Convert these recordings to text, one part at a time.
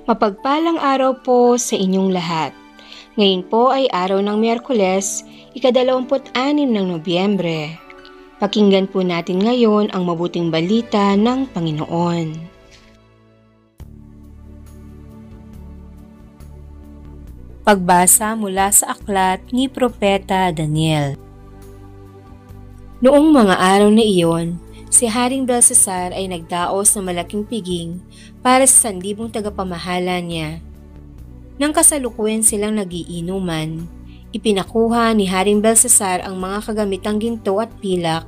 Mapagpalang araw po sa inyong lahat. Ngayon po ay araw ng Miyerkules, ika-26 ng Nobyembre. Pakinggan po natin ngayon ang mabuting balita ng Panginoon. Pagbasa mula sa aklat ni Propeta Daniel. Noong mga araw na iyon, si Haring Belsasar ay nagdaos ng malaking piging para sa 1,000 tagapamahala niya. Nang kasalukuyan silang nagiinuman, ipinakuha ni Haring Belsasar ang mga kagamitang ginto at pilak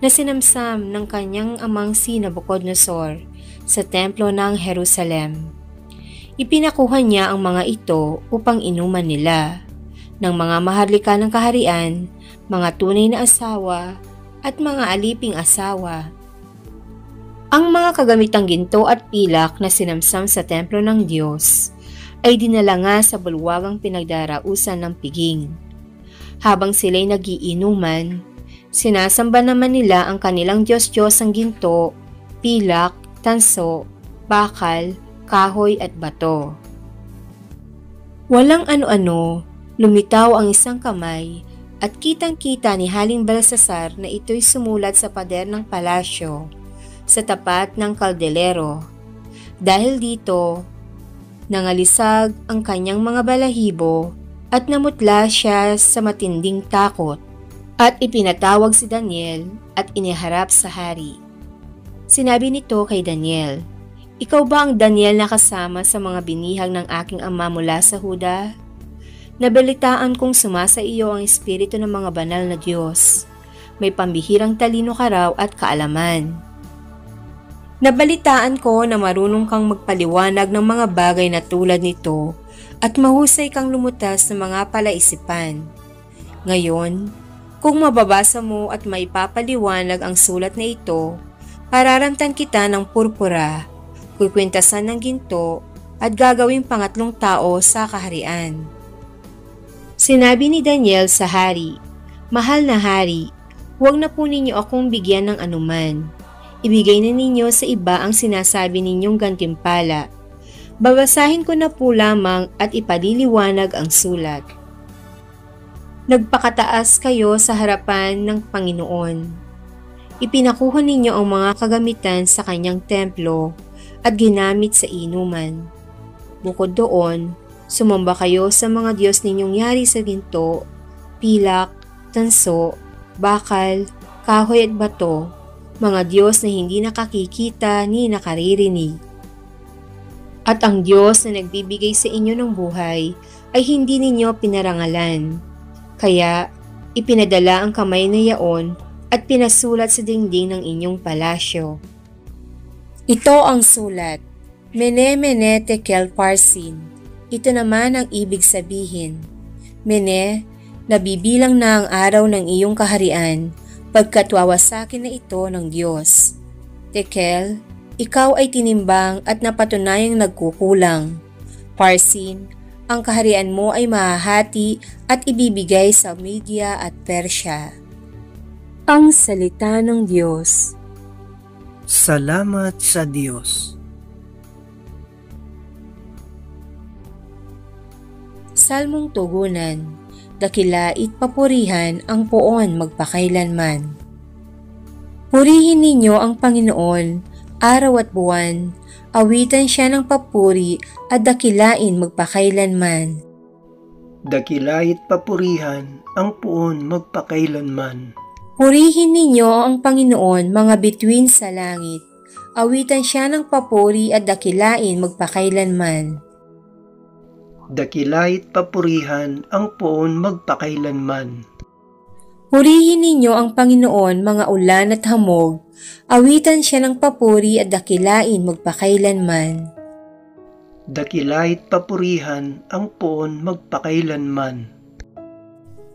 na sinamsam ng kanyang amang si Nabucodonosor sa templo ng Jerusalem. Ipinakuha niya ang mga ito upang inuman nila ng mga maharlika ng kaharian, mga tunay na asawa at mga aliping asawa. Ang mga kagamitang ginto at pilak na sinamsam sa templo ng Diyos ay dinala nga sa bulwagang pinagdarausan ng piging. Habang sila'y nagiinuman, sinasamba naman nila ang kanilang Diyos-Diyosang ginto, pilak, tanso, bakal, kahoy at bato. Walang ano-ano, lumitaw ang isang kamay at kitang-kita ni Haring Belsasar na ito'y sumulat sa pader ng palasyo sa tapat ng kaldelero. Dahil dito, nangalisag ang kanyang mga balahibo at namutla siya sa matinding takot at ipinatawag si Daniel at iniharap sa hari. Sinabi nito kay Daniel, "Ikaw ba ang Daniel na kasama sa mga binihag ng aking ama mula sa Huda? Nabalitaan kong sumasa iyo ang espiritu ng mga banal na Diyos. May pambihirang talino ka raw at kaalaman. Nabalitaan ko na marunong kang magpaliwanag ng mga bagay na tulad nito at mahusay kang lumutas ng mga palaisipan. Ngayon, kung mababasa mo at maipapaliwanag ang sulat na ito, pararamtan kita ng purpura, kukwintasan ng ginto at gagawing pangatlong tao sa kaharian." Sinabi ni Daniel sa hari, "Mahal na hari, huwag na po ninyo akong bigyan ng anuman. Ibigay na ninyo sa iba ang sinasabi ninyong gantimpala. Babasahin ko na po lamang at ipaliliwanag ang sulat. Nagpakataas kayo sa harapan ng Panginoon. Ipinakuha ninyo ang mga kagamitan sa kanyang templo at ginamit sa inuman. Bukod doon, sumamba kayo sa mga Diyos ninyong yari sa ginto, pilak, tanso, bakal, kahoy at bato, mga Diyos na hindi nakakikita ni nakaririnig. At ang Diyos na nagbibigay sa inyo ng buhay ay hindi ninyo pinarangalan. Kaya ipinadala ang kamay na yaon at pinasulat sa dingding ng inyong palasyo. Ito ang sulat, Mene Mene Tekel Parsin. Ito naman ang ibig sabihin. Mene, nabibilang na ang araw ng iyong kaharian pagkat wawasakin na ito ng Diyos. Tekel, ikaw ay tinimbang at napatunayang nagkukulang. Parsin, ang kaharian mo ay mahahati at ibibigay sa Media at Persya. Ang salita ng Diyos. Salamat sa Diyos. Salmong tugunan, dakilait papurihan ang poon magpakailanman. Purihin ninyo ang Panginoon, araw at buwan, awitan siya ng papuri at dakilain magpakailanman. Dakilait papurihan ang poon magpakailanman. Purihin ninyo ang Panginoon mga bituin sa langit, awitan siya ng papuri at dakilain magpakailanman. Dakilait papurihan ang poon magpakailanman. Purihin ninyo ang Panginoon mga ulan at hamog, awitan siya ng papuri at dakilain magpakailanman. Dakilait papurihan ang poon magpakailanman.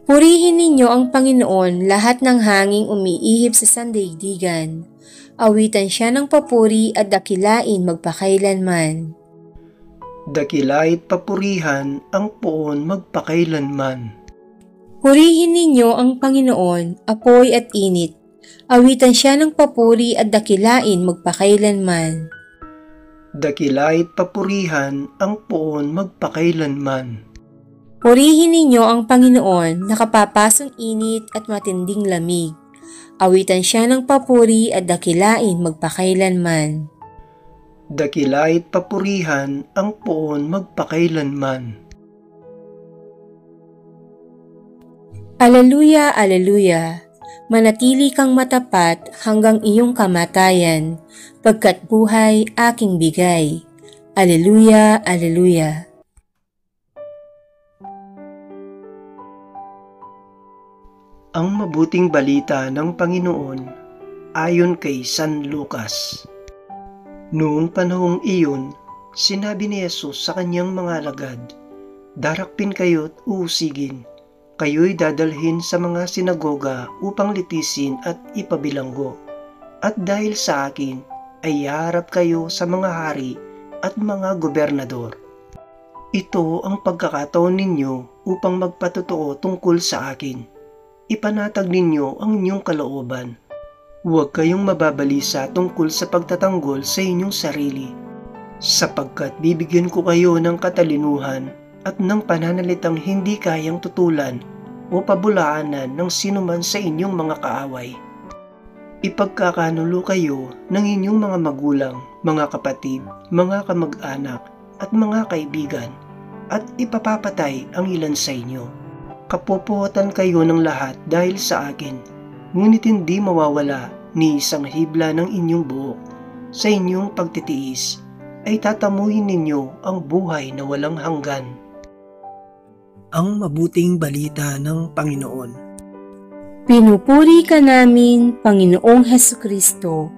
Purihin ninyo ang Panginoon lahat ng hanging umiihip sa sandaigdigan, awitan siya ng papuri at dakilain magpakailanman. Dakilait papurihan ang poon magpakailanman. Purihin ninyo ang Panginoon, apoy at init, awitan siya ng papuri at dakilain magpakailanman. Dakilait papurihan ang poon magpakailanman. Purihin ninyo ang Panginoon na kapapasong init at matinding lamig. Awitan siya ng papuri at dakilain magpakailanman. Dakilait papurihan ang poon magpakailanman. Aleluya, aleluya! Manatili kang matapat hanggang iyong kamatayan, pagkat buhay aking bigay. Aleluya, aleluya! Ang mabuting balita ng Panginoon ayon kay San Lucas. Noong panahong iyon, sinabi ni Jesus sa kanyang mga alagad, "Darakpin kayo't uusigin. Kayo'y dadalhin sa mga sinagoga upang litisin at ipabilanggo. At dahil sa akin, ay iharap kayo sa mga hari at mga gobernador. Ito ang pagkakataon ninyo upang magpatotoo tungkol sa akin. Ipanatag ninyo ang inyong kalooban. Huwag kayong mababalisa tungkol sa pagtatanggol sa inyong sarili, sapagkat bibigyan ko kayo ng katalinuhan at ng pananalitang hindi kayang tutulan o pabulaanan ng sinuman sa inyong mga kaaway. Ipagkakanulo kayo ng inyong mga magulang, mga kapatid, mga kamag-anak at mga kaibigan, at ipapapatay ang ilan sa inyo. Kapopotan kayo ng lahat dahil sa akin, ngunit hindi mawawala ni isang hibla ng inyong buhok. Sa inyong pagtitiis ay tatamuhin ninyo ang buhay na walang hanggan." Ang mabuting balita ng Panginoon. Pinupuri ka namin, Panginoong Hesukristo.